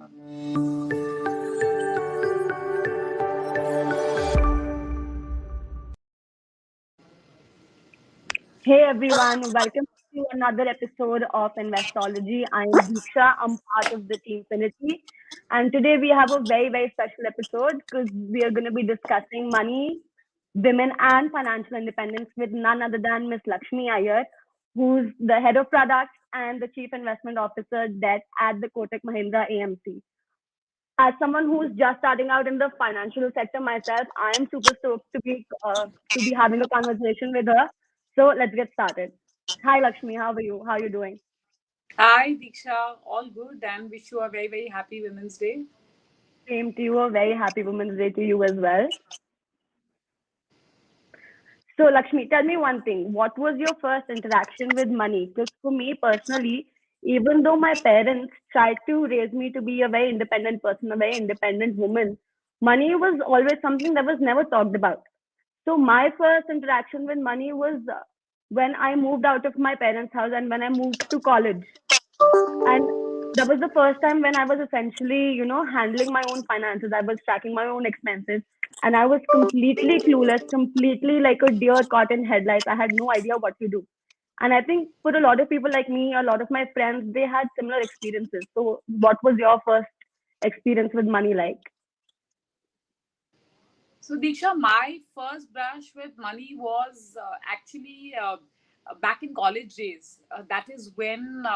Hey everyone, welcome to another episode of Investology. I am Deeksha, I'm part of the team Finity. And today we have a very special episode because we are going to be discussing money, women, and financial independence with none other than Miss Lakshmi Iyer, who's the head of products and the chief investment officer debt at the Kotak Mahindra AMC. As someone who's just starting out in the financial sector myself, I am super stoked to be having a conversation with her. So let's get started. Hi Lakshmi, how are you? How are you doing? Hi, Deeksha. All good and wish you a very happy Women's Day. Same to you. A very happy Women's Day to you as well. So Lakshmi, tell me one thing. What was your first interaction with money? Because for me personally, even though my parents tried to raise me to be a very independent person, a very independent woman, money was always something that was never talked about. So my first interaction with money was when I moved out of my parents' house and when I moved to college. And that was the first time when I was essentially, handling my own finances. I was tracking my own expenses. And I was completely clueless, completely like a deer caught in headlights. I had no idea what to do. And I think for a lot of people like me, a lot of my friends, they had similar experiences. So what was your first experience with money like? So, Deeksha, my first brush with money was actually back in college days. That is when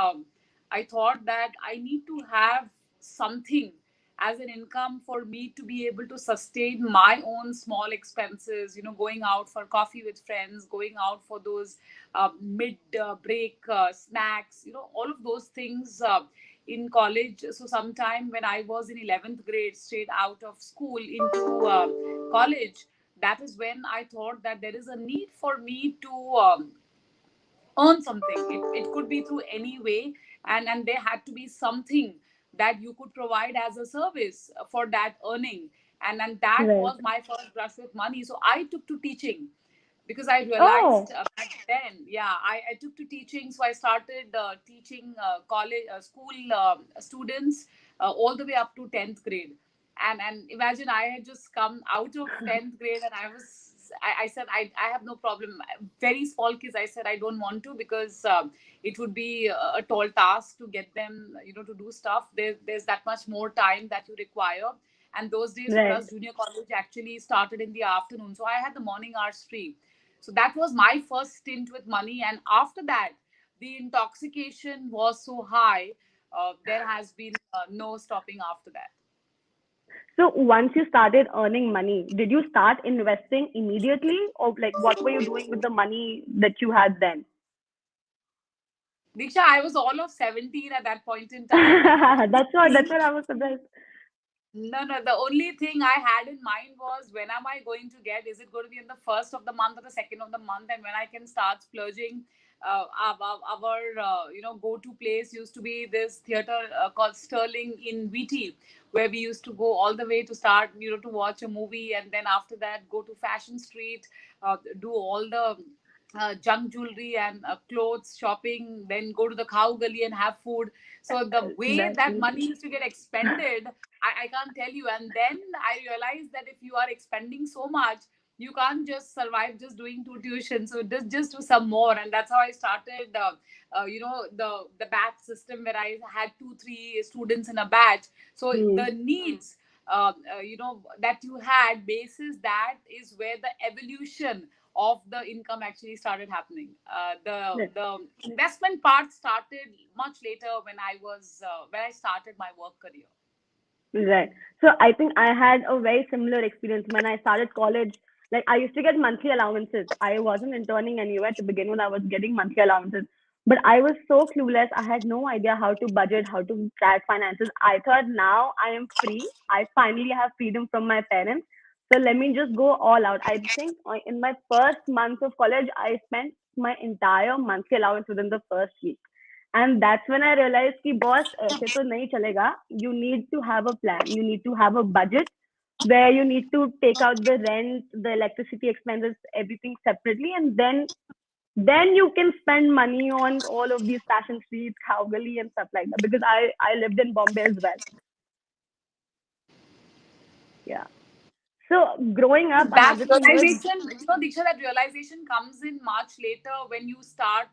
I thought that I need to have something as an income for me to be able to sustain my own small expenses, going out for coffee with friends, going out for those mid break snacks, all of those things. In college, so sometime when I was in 11th grade, straight out of school into college, that is when I thought that there is a need for me to earn something. It could be through any way, and there had to be something that you could provide as a service for that earning. And that Right. was my first brush with money. So I took to teaching because I realized Oh, back then, yeah, I took to teaching. So I started teaching college, school students all the way up to 10th grade. And imagine I had just come out of 10th grade and I said, I have no problem. Very small kids, I said, I don't want to because it would be a tall task to get them, to do stuff. There's that much more time that you require. And those days for right. us, junior college actually started in the afternoon. So I had the morning hours free. So that was my first stint with money. And after that, the intoxication was so high, there has been no stopping after that. So once you started earning money, did you start investing immediately, or like what were you doing with the money that you had then? Diksha, I was all of 17 at that point in time. And the only That's thing, what I was surprised. no, the only thing I had in mind was when am I going to get? Is it going to be in the first of the month or the second of the month? And when I can start splurging? Our go-to place used to be this theater called Sterling in VT, where we used to go all the way to start, to watch a movie, and then after that go to Fashion Street, do all the junk jewelry and clothes shopping, then go to the cow gully and have food. So the way That's that money used to get expended, I can't tell you. And then I realized that if you are expending so much, you can't just survive just doing two tuitions. So just do some more, and that's how I started. The batch system where I had 2-3 students in a batch. So hmm. the needs, that you had basis, that is where the evolution of the income actually started happening. The investment part started much later when I started my work career. Right. So I think I had a very similar experience when I started college. Like I used to get monthly allowances. I wasn't interning anywhere to begin with. I was getting monthly allowances. But I was so clueless. I had no idea how to budget, how to track finances. I thought now I am free. I finally have freedom from my parents. So let me just go all out. I think in my first month of college, I spent my entire monthly allowance within the first week. And that's when I realized कि boss ऐसे तो नहीं चलेगा. You need to have a plan. You need to have a budget where you need to take out the rent, the electricity expenses, everything separately, and then you can spend money on all of these fashion streets, Khowgali and stuff like that. Because I lived in Bombay as well. Yeah. So growing up, That another thing was realization, Diksha, that realization comes in much later when you start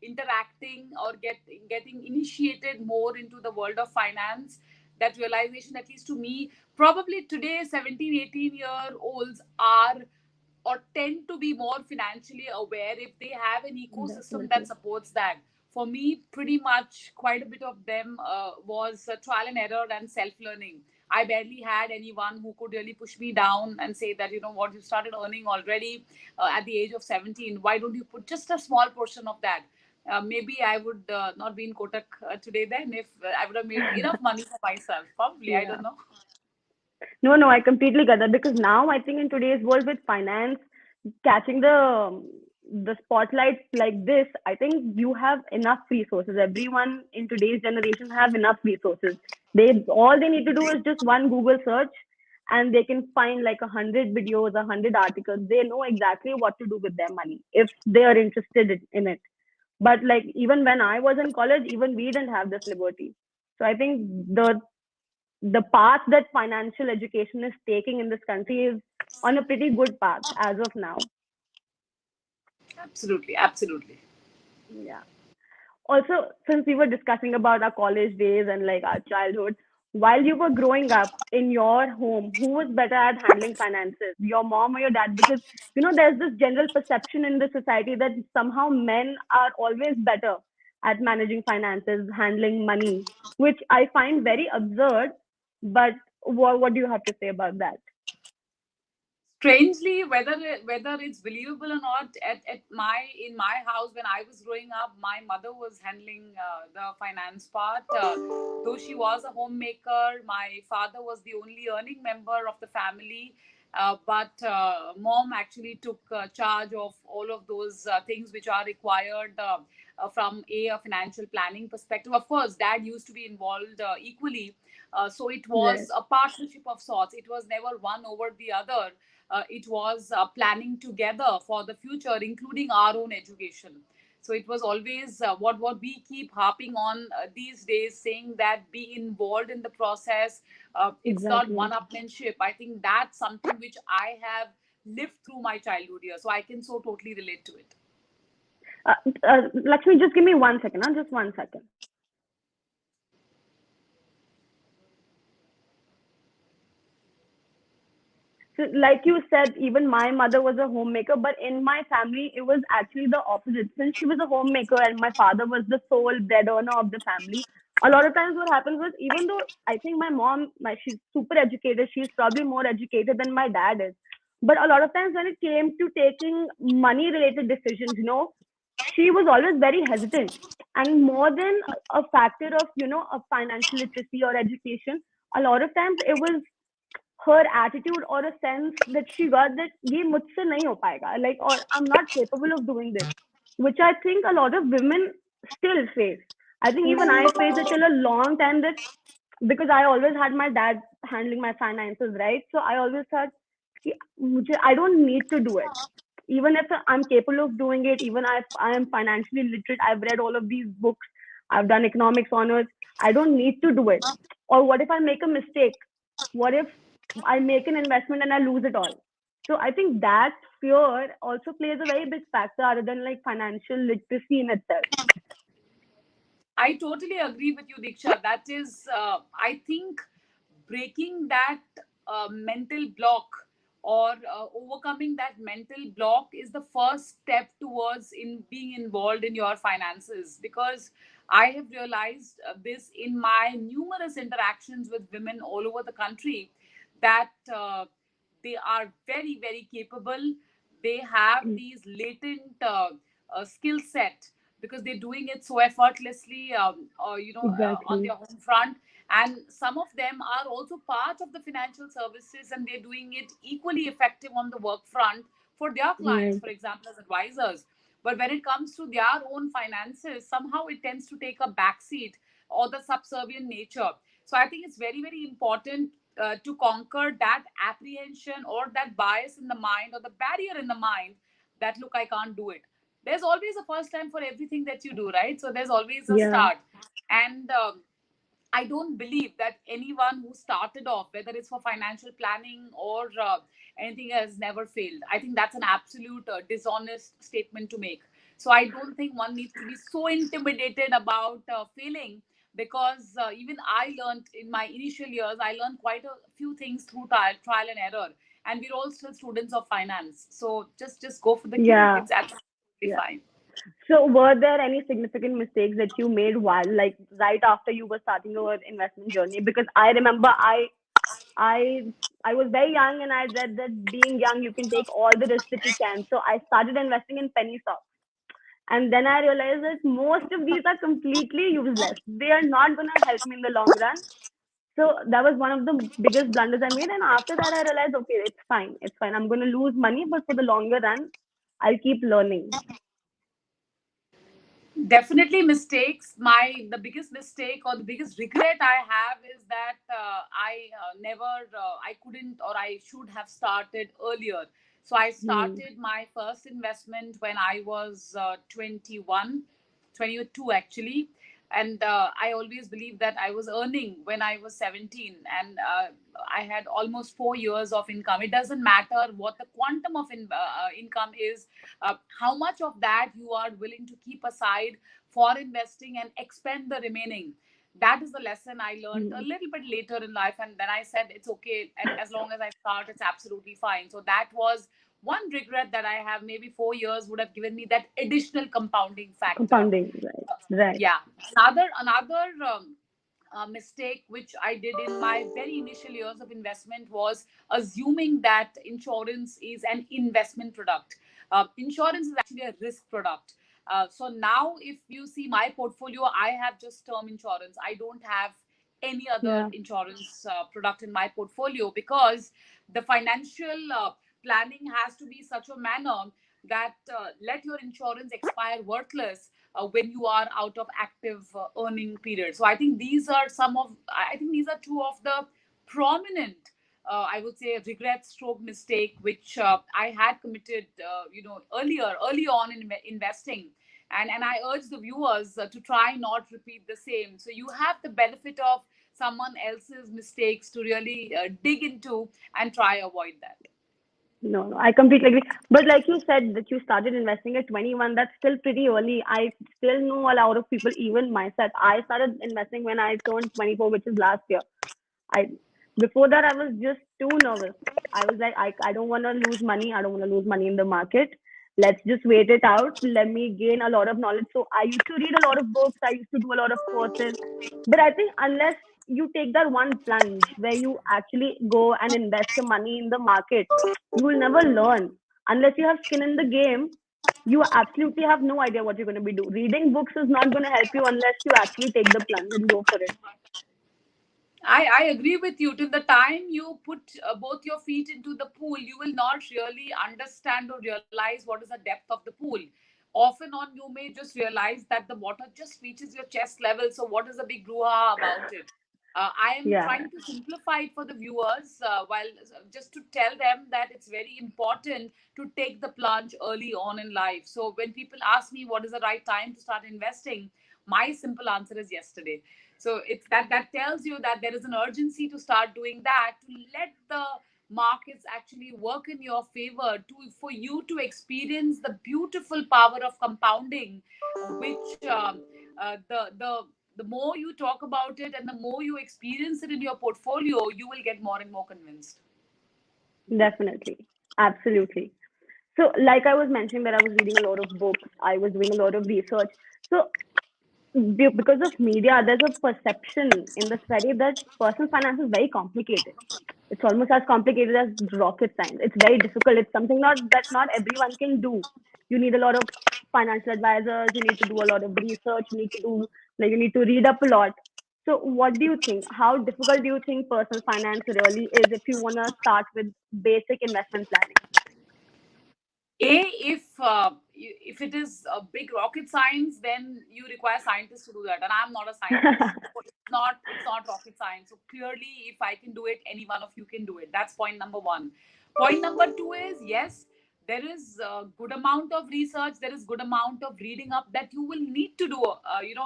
interacting or getting initiated more into the world of finance. That realization, at least to me, probably today 17, 18-year olds are or tend to be more financially aware if they have an ecosystem that definitely. supports that. For me, pretty much quite a bit of them was trial and error and self learning. I barely had anyone who could really push me down and say that, you know what, you started earning already at the age of 17. Why don't you put just a small portion of that? Maybe I would not be in Kotak today then if I would have made enough money for myself. Probably, I Yeah. don't know. No, no, I completely get that because now I think in today's world with finance catching the spotlight like this, I think you have enough resources. Everyone in today's generation have enough resources. They all they need to do is just one Google search, and they can find like 100 videos, 100 articles. They know exactly what to do with their money if they are interested in it. But like even when I was in college, even we didn't have this liberty. So I think the path that financial education is taking in this country is on a pretty good path as of now. Absolutely, absolutely. Yeah. Also, since we were discussing about our college days and like our childhood, while you were growing up in your home, who was better at handling finances, your mom or your dad? Because there's this general perception in the society that somehow men are always better at managing finances, handling money, which I find very absurd. But what do you have to say about that? Strangely, whether it's believable or not, at my in my house when I was growing up, my mother was handling the finance part. Though she was a homemaker, my father was the only earning member of the family. But mom actually took charge of all of those things which are required from a financial planning perspective. Of course, dad used to be involved equally. So it Right. was a partnership of sorts. It was never one over the other. It was planning together for the future, including our own education. So it was always what we keep harping on these days, saying that be involved in the process. It's not Exactly. one-upmanship. I think that's something which I have lived through my childhood years, so I can so totally relate to it. Uh, Lakshmi, just give me 1 second. Huh? Just 1 second. So, like you said, even my mother was a homemaker, but in my family, it was actually the opposite. Since she was a homemaker and my father was the sole bread earner of the family, a lot of times what happens was, even though I think my mom, she's super educated, she's probably more educated than my dad is. But a lot of times when it came to taking money related decisions, she was always very hesitant. And more than a factor of, a financial literacy or education, a lot of times it was her attitude or a sense that she got that ye mujhse nahi ho payega, like, or I'm not capable of doing this, which I think a lot of women still face. I think even I faced it till a long time, that because I always had my dad handling my finances, right? So I always thought I don't need to do it. Even if I'm capable of doing it, even if I am financially literate, I've read all of these books, I've done economics honors, I don't need to do it. Or what if I make a mistake? What if I make an investment and I lose it all? So I think that fear also plays a very big factor other than like financial literacy in itself. I totally agree with you, Diksha. That is, I think, breaking that mental block or overcoming that mental block is the first step towards in being involved in your finances. Because I have realized this in my numerous interactions with women all over the country, that they are very, very capable. They have these latent skill set because they're doing it so effortlessly, on Exactly. their home front. And some of them are also part of the financial services, and they're doing it equally effective on the work front for their clients, Right. for example, as advisors. But when it comes to their own finances, somehow it tends to take a backseat or the subservient nature. So I think it's very, very important to conquer that apprehension or that bias in the mind or the barrier in the mind that, look, I can't do it. There's always a first time for everything that you do, right? So there's always a Yeah. start. And I don't believe that anyone who started off, whether it's for financial planning or anything, has never failed. I think that's an absolute dishonest statement to make. So I don't think one needs to be so intimidated about failing, because even I learned in my initial years, I learned quite a few things through trial and error. And we're all still students of finance. So just go for the kill. Yeah, It's absolutely yeah. fine. So, were there any significant mistakes that you made while, like, right after you were starting your investment journey? Because I remember I, I was very young, and I read that being young, you can take all the risks that you can. So, I started investing in penny stocks, and then I realized that most of these are completely useless. They are not gonna help me in the long run. So that was one of the biggest blunders I made. And after that, I realized, okay, it's fine. It's fine. I'm going to lose money, but for the longer run, I'll keep learning. Definitely mistakes. The biggest mistake or the biggest regret I have is that I never I couldn't, or I should have started earlier. So I Hmm. started my first investment when I was 21, 22 actually. And I always believed that I was earning when I was 17, and I had almost 4 years of income. It doesn't matter what the quantum of income is, how much of that you are willing to keep aside for investing and expend the remaining. That is the lesson I learned a Hmm. little bit later in life. And then I said, it's okay. As long as I start, it's absolutely fine. So that was one regret that I have. Maybe 4 years would have given me that additional compounding factor. Compounding, right? Right. Yeah. Another mistake which I did in my very initial years of investment was assuming that insurance is an investment product. Insurance is actually a risk product. So now, if you see my portfolio, I have just term insurance. I don't have any other Yeah. insurance product in my portfolio, because the financial planning has to be such a manner that let your insurance expire worthless when you are out of active earning period. So I think these are I think these are two of the prominent, I would say, regret stroke mistake which I had committed, early on in investing. And I urge the viewers to try not repeat the same. So you have the benefit of someone else's mistakes to really dig into and try avoid that. No, no, I completely agree. But like you said that you started investing at 21, that's still pretty early. I still know a lot of people, even myself. I started investing when I turned 24, which is last year. I Before that I was just too nervous. I was like, I don't want to lose money. I don't want to lose money in the market. Let's just wait it out. Let me gain a lot of knowledge. So I used to read a lot of books. I used to do a lot of courses. But I think unless you take that one plunge where you actually go and invest your money in the market, you will never learn. Unless you have skin in the game, you absolutely have no idea what you're going to be doing. Reading books is not going to help you unless you actually take the plunge and go for it. I agree with you. Till the time you put both your feet into the pool, you will not really understand or realize what is the depth of the pool. Often on, you may just realize that the water just reaches your chest level. So, what is the big brouhaha about it? I am Yeah. trying to simplify it for the viewers, while just to tell them that it's very important to take the plunge early on in life. So, when people ask me what is the right time to start investing, my simple answer is yesterday. So it's that tells you that there is an urgency to start doing that, to let the markets actually work in your favor, to for you to experience the beautiful power of compounding, which the more you talk about it and the more you experience it in your portfolio, you will get more and more convinced. Definitely. Absolutely. So, like I was mentioning, that I was reading a lot of books, I was doing a lot of research. So, because of media, there's a perception in the society that personal finance is very complicated. It's almost as complicated as rocket science. It's very difficult. It's something not everyone can do. You need a lot of financial advisors. You need to do a lot of research. You need to read up a lot. So, what do you think? How difficult do you think personal finance really is if you want to start with basic investment planning? A, if it is a big rocket science, then you require scientists to do that, and I'm not a scientist. So it's not rocket science. So clearly, if I can do it, any one of you can do it. That's point number one. Point number two is, yes, there is a good amount of research, there is good amount of reading up that you will need to do,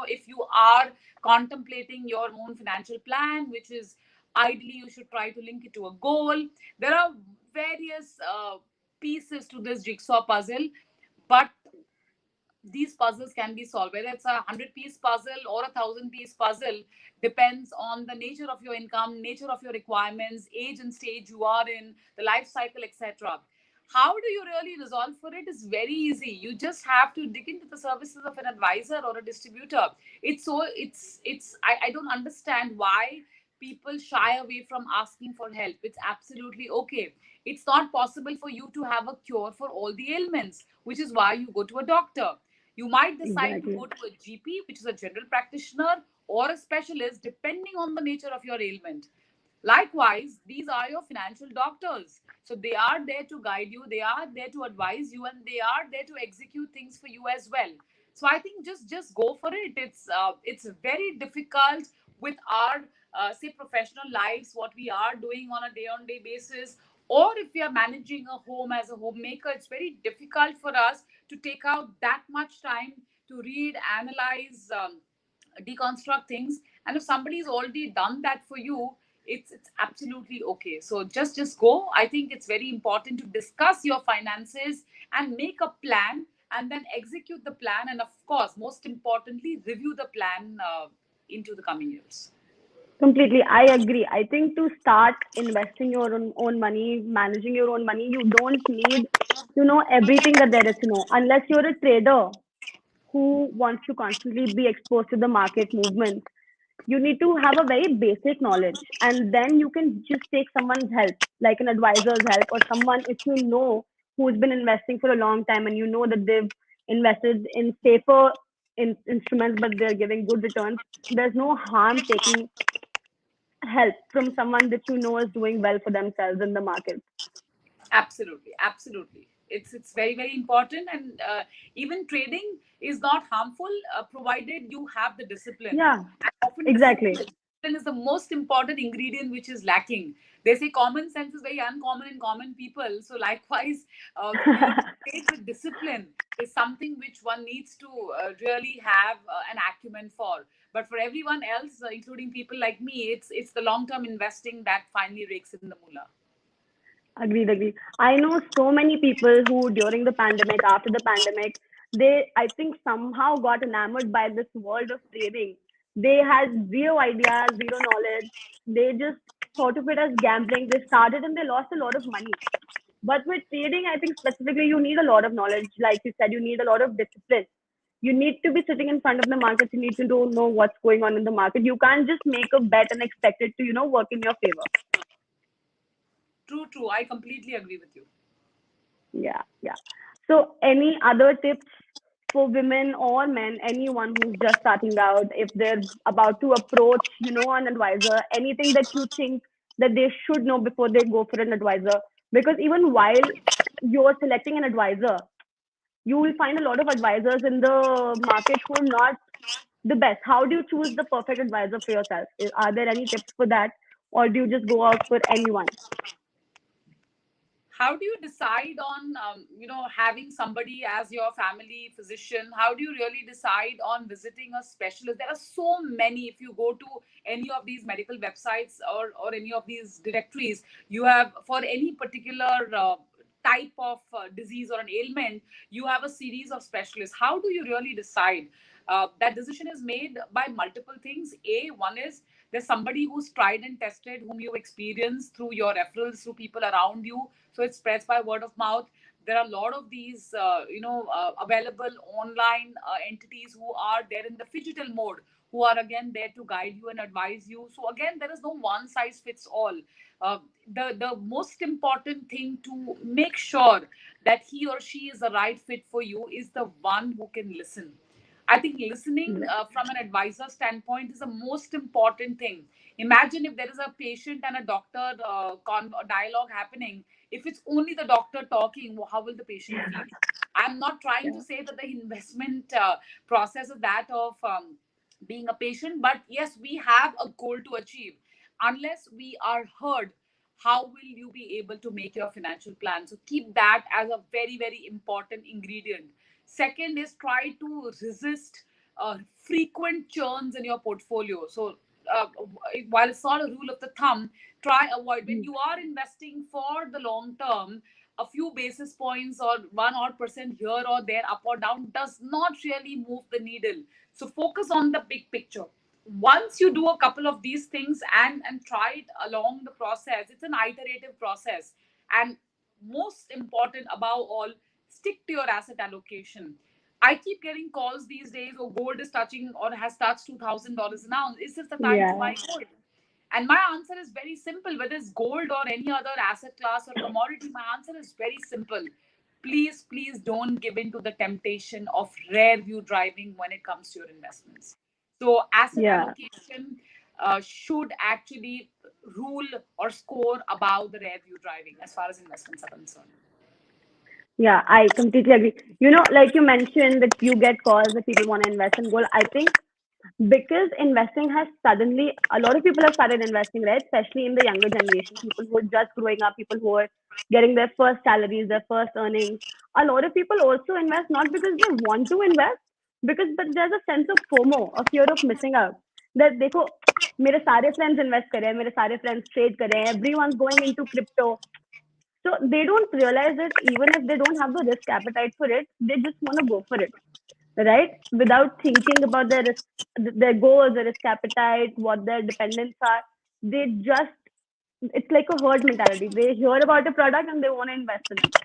if you are contemplating your own financial plan, which is ideally you should try to link it to a goal. There are various pieces to this jigsaw puzzle, but these puzzles can be solved. Whether it's a 100-piece puzzle or a 1,000-piece puzzle, depends on the nature of your income, nature of your requirements, age and stage you are in, the life cycle, etc. How do you really resolve for it? Is very easy. You just have to dig into the services of an advisor or a distributor. I don't understand why people shy away from asking for help. It's absolutely okay. It's not possible for you to have a cure for all the ailments, which is why you go to a doctor. You might decide to Exactly. go to a GP, which is a general practitioner, or a specialist, depending on the nature of your ailment. Likewise, these are your financial doctors. So they are there to guide you, they are there to advise you, and they are there to execute things for you as well. So I think just go for it. It's very difficult with our say professional lives, what we are doing on a day on day basis, or if we are managing a home as a homemaker, it's very difficult for us to take out that much time to read, analyze, deconstruct things. And if somebody's already done that for you, it's absolutely okay. So just go. I think it's very important to discuss your finances and make a plan, and then execute the plan, and of course most importantly review the plan into the coming years. Completely. I agree. I think to start investing your own money, managing your own money, you don't need to know everything that there is to know. Unless you're a trader who wants to constantly be exposed to the market movements, you need to have a very basic knowledge. And then you can just take someone's help, like an advisor's help, or someone if you know who's been investing for a long time and you know that they've invested in safer instruments, but they're giving good returns. There's no harm taking help from someone that you know is doing well for themselves in the market. Absolutely, absolutely. It's very very important, and even trading is not harmful, provided you have the discipline. Yeah, And often exactly. discipline is the most important ingredient which is lacking. They say common sense is very uncommon in common people. So likewise, to trade with discipline is something which one needs to really have an acumen for. But for everyone else, including people like me, it's the long term investing that finally rakes in the moolah. Agreed, agreed. I know so many people who during the pandemic, after the pandemic, they I think somehow got enamored by this world of trading. They had zero ideas, zero knowledge. They just thought of it as gambling. They started and they lost a lot of money. But with trading, I think specifically you need a lot of knowledge. Like you said, you need a lot of discipline. You need to be sitting in front of the markets. You need to know what's going on in the market. You can't just make a bet and expect it to, work in your favor. True, true. I completely agree with you. Yeah, yeah. So, any other tips for women or men, anyone who's just starting out, if they're about to approach, an advisor, anything that you think that they should know before they go for an advisor? Because even while you're selecting an advisor, you will find a lot of advisors in the market who are not the best. How do you choose the perfect advisor for yourself? Are there any tips for that, or do you just go out for anyone? How do you decide on having somebody as your family physician? How do you really decide on visiting a specialist? There are so many. If you go to any of these medical websites, or any of these directories, you have, for any particular type of disease or an ailment, you have a series of specialists. How do you really decide? That decision is made by multiple things. One is there's somebody who's tried and tested, whom you experience through your referrals, through people around you, so it spreads by word of mouth. There are a lot of these available online entities who are there in the digital mode, who are again there to guide you and advise you. So again, there is no one size fits all. The most important thing to make sure that he or she is the right fit for you is the one who can listen. I think listening from an advisor standpoint is the most important thing. Imagine if there is a patient and a doctor dialogue happening. If it's only the doctor talking, how will the patient feel? I'm not trying to Yeah. say that the investment process is that of being a patient, but yes, we have a goal to achieve. Unless we are heard, how will you be able to make your financial plan? So keep that as a very, very important ingredient. Second is try to resist frequent churns in your portfolio. So while it's not a rule of the thumb, try avoid when you are investing for the long term. A few basis points or 1% here or there, up or down, does not really move the needle. So focus on the big picture. Once you do a couple of these things and try it along the process, it's an iterative process. And most important above all, stick to your asset allocation. I keep getting calls these days, or gold is touching or has touched $2,000 an ounce. Is this the time to buy Yeah. gold? And my answer is very simple, whether it's gold or any other asset class or commodity, my answer is very simple. Please, please don't give in to the temptation of rare view driving when it comes to your investments. So, asset Yeah. allocation should actually rule or score above the rare view driving as far as investments are concerned. Yeah, I completely agree. Like you mentioned that you get calls that people want to invest in gold. I think because investing has suddenly, a lot of people have started investing, right? Especially in the younger generation, people who are just growing up, people who are getting their first salaries, their first earnings. A lot of people also invest not because they want to invest, but there's a sense of FOMO, a fear of missing out. That देखो मेरे सारे friends invest कर रहे हैं, मेरे सारे friends trade कर रहे हैं, everyone's going into crypto. So they don't realize that even if they don't have the risk appetite for it, they just want to go for it, right? Without thinking about their risk, their goals, their risk appetite, what their dependents are. They just, it's like a herd mentality. They hear about a product and they want to invest in it.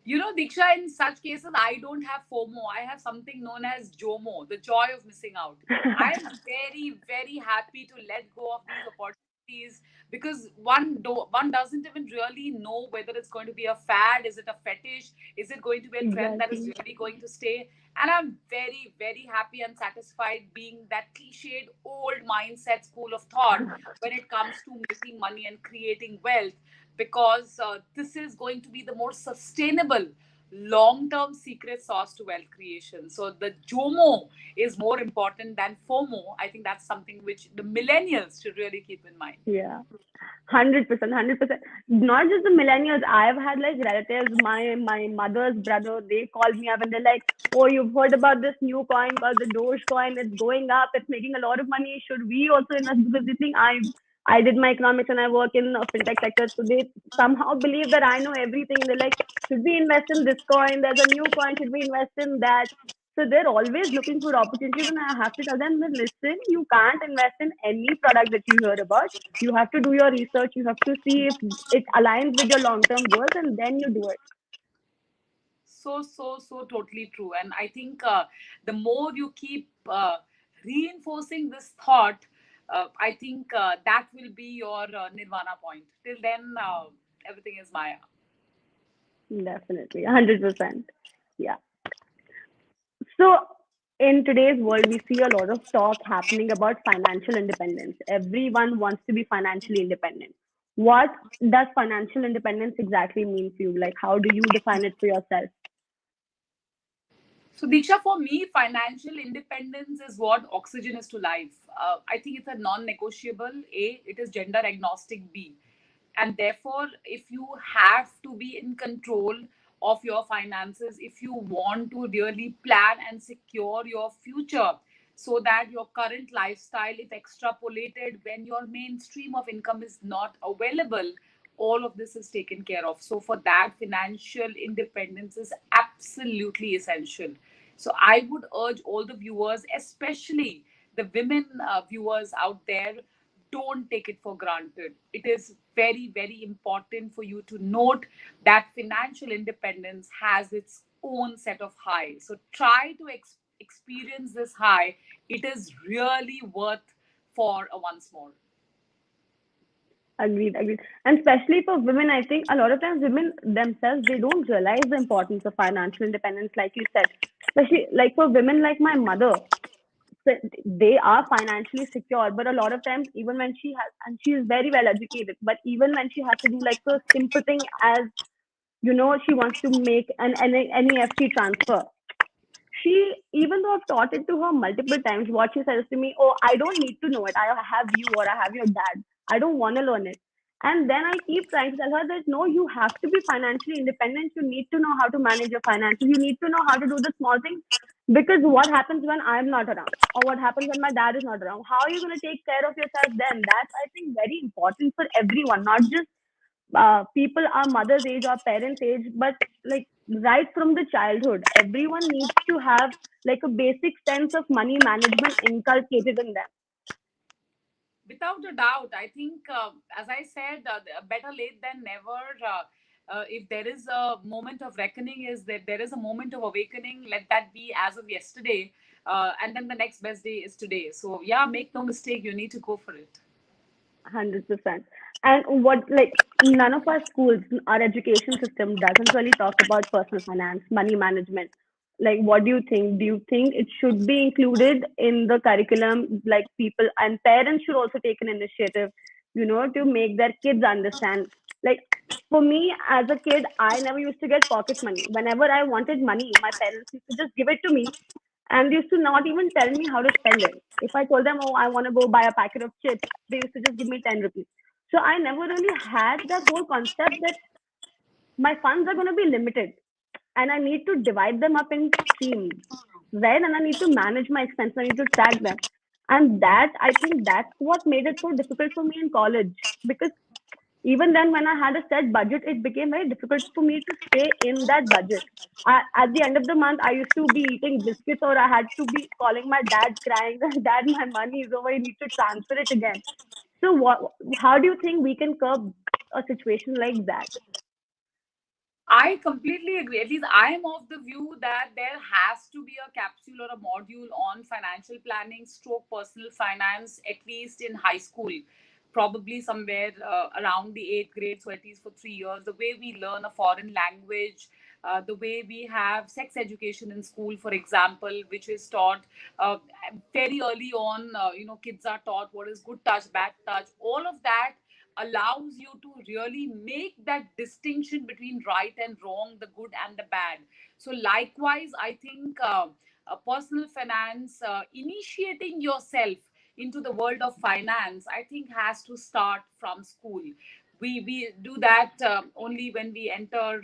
You know, Diksha, in such cases, I don't have FOMO. I have something known as JOMO, the joy of missing out. I am very, very happy to let go of these opportunities because one doesn't even really know whether it's going to be a fad, is it a fetish, is it going to be a trend that is Exactly. really going to stay? And I'm very, very happy and satisfied being that cliched old mindset school of thought when it comes to making money and creating wealth, because this is going to be the more sustainable long term secret sauce to wealth creation. So the JOMO is more important than FOMO. I think that's something which the millennials should really keep in mind. Yeah. 100%, 100%. Not just the millennials. I've had like relatives, my mother's brother, they called me up and they're like, "Oh, you've heard about this new coin called the Doge coin? It's going up. It's making a lot of money. Should we also invest?" Because they think I did my economics and I work in a fintech sector, so they somehow believe that I know everything. And they're like, "Should we invest in this coin? There's a new coin. Should we invest in that?" So they're always looking for opportunities, and I have to tell them that listen, you can't invest in any product that you hear about. You have to do your research. You have to see if it aligns with your long term goals, and then you do it. So totally true. And I think the more you keep reinforcing this thought, I think that will be your nirvana point. Till then, everything is Maya. Definitely, 100%. Yeah. So, in today's world, we see a lot of talk happening about financial independence. Everyone wants to be financially independent. What does financial independence exactly mean for you? Like, how do you define it for yourself? So, Deeksha, for me, financial independence is what oxygen is to life. I think it's a non negotiable. A, it is gender agnostic. B, and therefore, if you have to be in control of your finances, if you want to really plan and secure your future so that your current lifestyle, if extrapolated when your mainstream of income is not available, all of this is taken care of. So for that, financial independence is absolutely essential. So I would urge all the viewers, especially the women viewers out there, don't take it for granted. It is very, very important for you to note that financial independence has its own set of highs. So try to experience this high. It is really worth for a once more. Agreed, agreed. And especially for women, I think a lot of times women themselves, they don't realize the importance of financial independence, like you said. Especially like for women like my mother, so they are financially secure, but a lot of times, even when she has, and she is very well educated, but even when she has to do like a simple thing as, she wants to make an NEFT transfer, she, even though I've taught it to her multiple times, what she says to me, "Oh, I don't need to know it. I have you or I have your dad. I don't want to learn it." And then I keep trying to tell her that no, you have to be financially independent. You need to know how to manage your finances. You need to know how to do the small things. Because what happens when I'm not around? Or what happens when my dad is not around? How are you going to take care of yourself then? That's, I think, very important for everyone, not just people our mother's age or parents' age, but like right from the childhood. Everyone needs to have like a basic sense of money management inculcated in them. Without a doubt, I think, as I said, better late than never. If there is a moment of reckoning, is that there is a moment of awakening, let that be as of yesterday. And then the next best day is today. So, yeah, make no mistake, you need to go for it. 100%. And what, like, none of our schools, our education system doesn't really talk about personal finance, money management. Like, what do you think? Do you think it should be included in the curriculum? Like, people and parents should also take an initiative, to make their kids understand. Like, for me, as a kid, I never used to get pocket money. Whenever I wanted money, my parents used to just give it to me and they used to not even tell me how to spend it. If I told them, oh, I want to go buy a packet of chips, they used to just give me 10 rupees. So I never really had that whole concept that my funds are going to be limited and I need to divide them up in streams, right? And I need to manage my expenses, I need to track them. And that, I think that's what made it so difficult for me in college because even then when I had a set budget, it became very difficult for me to stay in that budget. At the end of the month, I used to be eating biscuits or I had to be calling my dad crying, dad, my money is over, you need to transfer it again. So how do you think we can curb a situation like that? I completely agree. At least I am of the view that there has to be a capsule or a module on financial planning, stroke personal finance, at least in high school, probably somewhere around the eighth grade. So, at least for 3 years, the way we learn a foreign language, the way we have sex education in school, for example, which is taught very early on. Kids are taught what is good touch, bad touch, all of that allows you to really make that distinction between right and wrong, the good and the bad. So, likewise, I think personal finance, initiating yourself into the world of finance, I think has to start from school. We do that only when we enter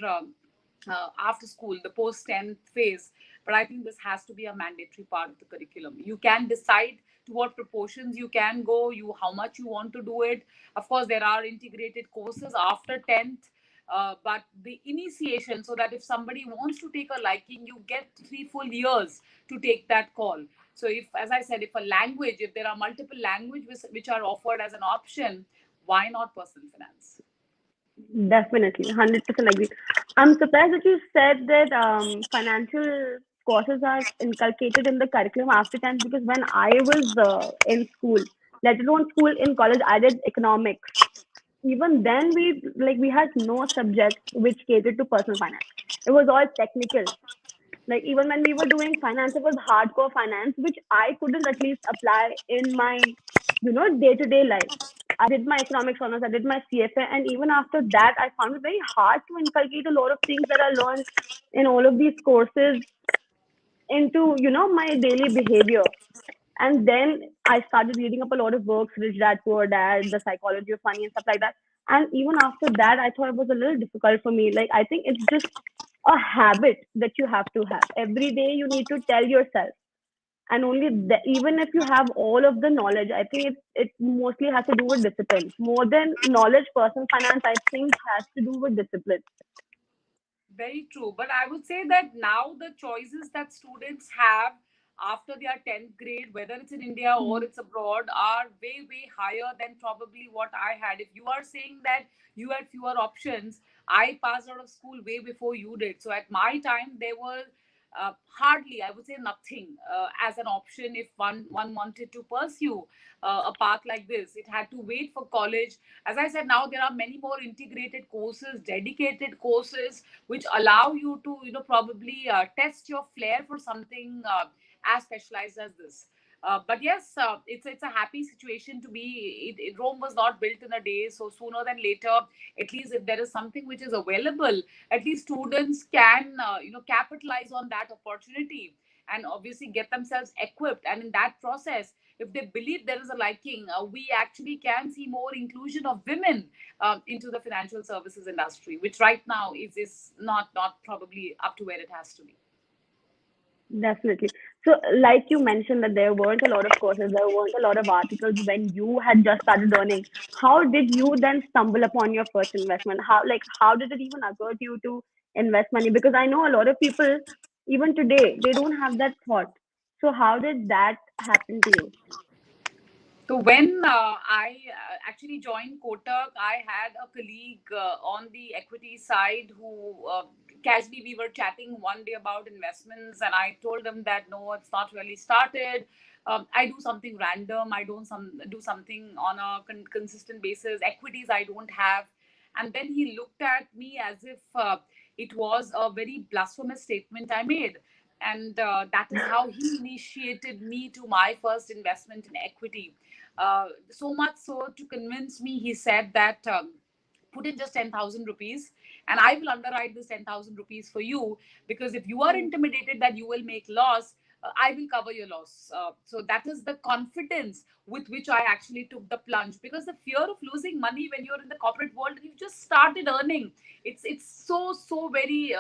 after school, the post 10th phase. But I think this has to be a mandatory part of the curriculum. You can decide to what proportions you can go, you how much you want to do it. Of course, there are integrated courses after 10th. But the initiation, so that if somebody wants to take a liking, you get 3 full years to take that call. So, if, as I said, if a language, if there are multiple languages which are offered as an option, why not personal finance? Definitely, 100% agree. I'm surprised that you said that financial courses are inculcated in the curriculum after 10th because when I was in school, let alone school, in college, I did economics. Even then, we had no subject which catered to personal finance. It was all technical. Like even when we were doing finance, it was hardcore finance, which I couldn't at least apply in my, day-to-day life. I did my economics honors, I did my CFA, and even after that, I found it very hard to inculcate a lot of things that I learned in all of these courses into, my daily behavior. And then I started reading up a lot of books, Rich Dad Poor Dad, The Psychology of Money, and stuff like that. And even after that, I thought it was a little difficult for me. Like, I think it's just a habit that you have to have. Every day, you need to tell yourself. And only even if you have all of the knowledge, I think it mostly has to do with discipline. More than knowledge, personal finance, I think, has to do with discipline. Very true. But I would say that now the choices that students have after their 10th grade, whether it's in India or Mhm. it's abroad, are way, way higher than probably what I had. If you are saying that you had fewer options, I passed out of school way before you did. So at my time, there were hardly, I would say nothing as an option if one wanted to pursue a path like this. It had to wait for college. As I said, now there are many more integrated courses, dedicated courses, which allow you to probably test your flair for something as specialized as this. But yes, it's a happy situation to be. Rome was not built in a day, so sooner than later, at least if there is something which is available, at least students can capitalize on that opportunity and obviously get themselves equipped. And in that process, if they believe there is a liking, we actually can see more inclusion of women into the financial services industry, which right now is not probably up to where it has to be. Definitely. So, like you mentioned that there weren't a lot of courses, there weren't a lot of articles when you had just started earning. How did you then stumble upon your first investment? How did it even occur to you to invest money? Because I know a lot of people, even today, they don't have that thought. So, how did that happen to you? So when I actually joined Kotak, I had a colleague on the equity side who casually we were chatting one day about investments, and I told them that no, it's not really started. I do something random. I don't do something on a consistent basis. Equities I don't have, and then he looked at me as if it was a very blasphemous statement I made. And that is how he initiated me to my first investment in equity. So much so to convince me, he said that put in just 10,000 rupees and I will underwrite this 10,000 rupees for you, because if you are Hmm. intimidated that you will make loss, I will cover your loss. So that is the confidence with which I actually took the plunge, because the fear of losing money when you're in the corporate world and you just started earning, it's so very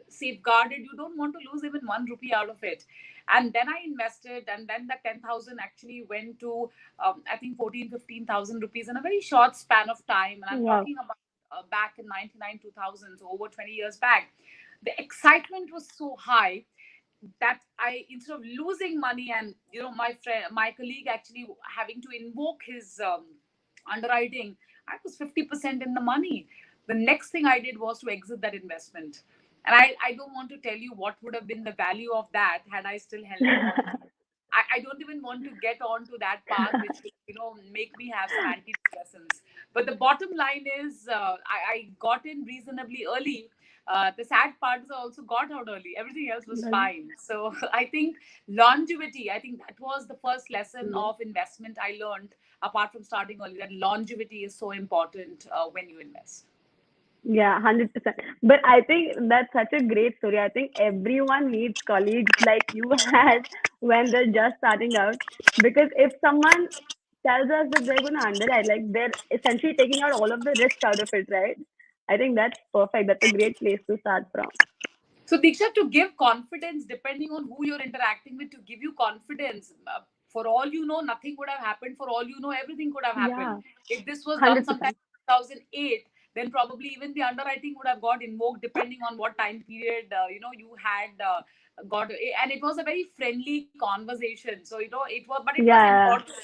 safeguarded. You don't want to lose even 1 rupee out of it. And then I invested, and then the 10,000 actually went to I think 14, 15,000 rupees in a very short span of time. And I'm Wow. talking about back in 99, 2000, so over 20 years back. The excitement was so high that I, instead of losing money, and my friend, my colleague actually having to invoke his underwriting, I was 50% in the money. The next thing I did was to exit that investment. And I don't want to tell you what would have been the value of that had I still held it on. I don't even want to get on to that path, which will, make me have some antidepressants. But the bottom line is, I got in reasonably early. The sad part is I also got out early. Everything else was Well, fine. So I think longevity, I think that was the first lesson yeah. of investment I learned, apart from starting early, that longevity is so important when you invest. Yeah, 100%. But I think that's such a great story. I think everyone needs colleagues like you had when they're just starting out. Because if someone tells us that they're going to underwrite, like they're essentially taking out all of the risk out of it, right? I think that's perfect. That's a great place to start from. So, Diksha, to give confidence, depending on who you're interacting with, to give you confidence, for all you know, nothing would have happened. For all you know, everything could have happened. Yeah, If this was done sometime 100%. in 2008, then probably even the underwriting would have got invoked, depending on what time period you had got. And it was a very friendly conversation. So but it was Yeah, important.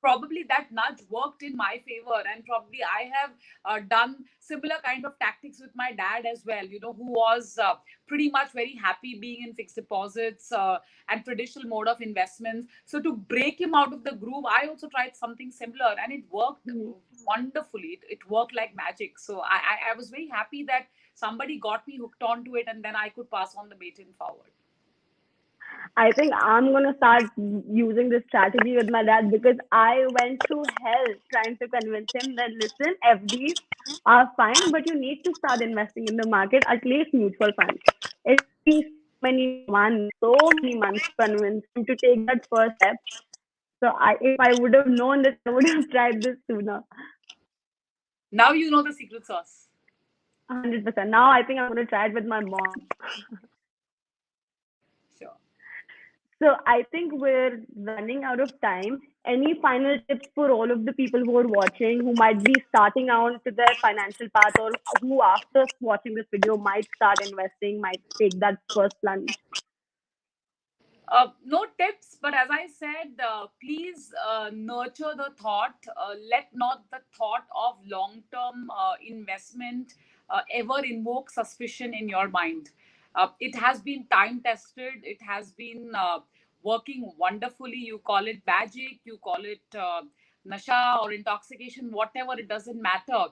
Probably that nudge worked in my favor, and probably I have done similar kind of tactics with my dad as well. Who was pretty much very happy being in fixed deposits and traditional mode of investments. So to break him out of the groove, I also tried something similar, and it worked yeah. wonderfully. It worked like magic. So I was very happy that somebody got me hooked onto it, and then I could pass on the baton forward. I think I'm gonna start using this strategy with my dad because I went through hell trying to convince him that listen, FDs are fine, but you need to start investing in the market, at least mutual funds. It took me so many months to convince him to take that first step. So if I would have known this, I would have tried this sooner. Now you know the secret sauce. 100%. Now I think I'm gonna try it with my mom. Sure. So I think we're running out of time. Any final tips for all of the people who are watching, who might be starting out to their financial path, or who after watching this video might start investing, might take that first plunge? No tips, but as I said, please nurture the thought. Let not the thought of long term investment ever invoke suspicion in your mind. It has been time tested, it has been working wonderfully. You call it magic, you call it nasha or intoxication, whatever, it doesn't matter.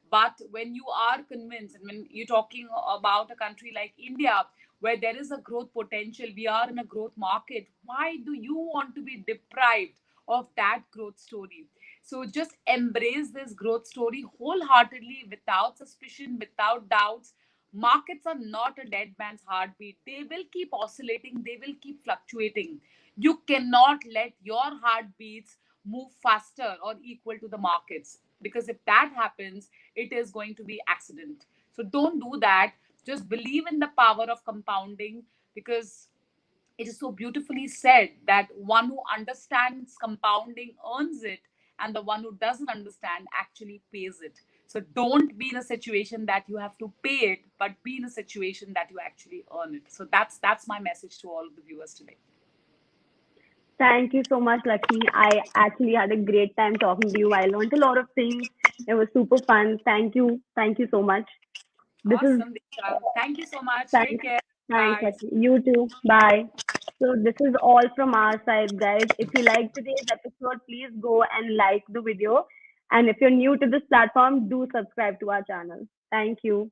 But when you are convinced, and when you're talking about a country like India, where there is a growth potential, we are in a growth market, why do you want to be deprived of that growth story? So just embrace this growth story wholeheartedly, without suspicion, without doubts. Markets are not a dead man's heartbeat. They will keep oscillating, they will keep fluctuating. You cannot let your heartbeats move faster or equal to the markets, because if that happens, it is going to be accident. So don't do that. Just believe in the power of compounding, because it is so beautifully said that one who understands compounding earns it, and the one who doesn't understand actually pays it. So don't be in a situation that you have to pay it, but be in a situation that you actually earn it. So that's my message to all of the viewers today. Thank you so much, Lakshmi. I actually had a great time talking to you. I learned a lot of things. It was super fun. Thank you. Thank you so much. This is Awesome, Deeksha. Thank you so much. Take thanks. care. Thanks, Bye. Lakshmi. You too. Bye. So this is all from our side, guys. If you like today's episode, please go and like the video. And if you're new to this platform, do subscribe to our channel. Thank you.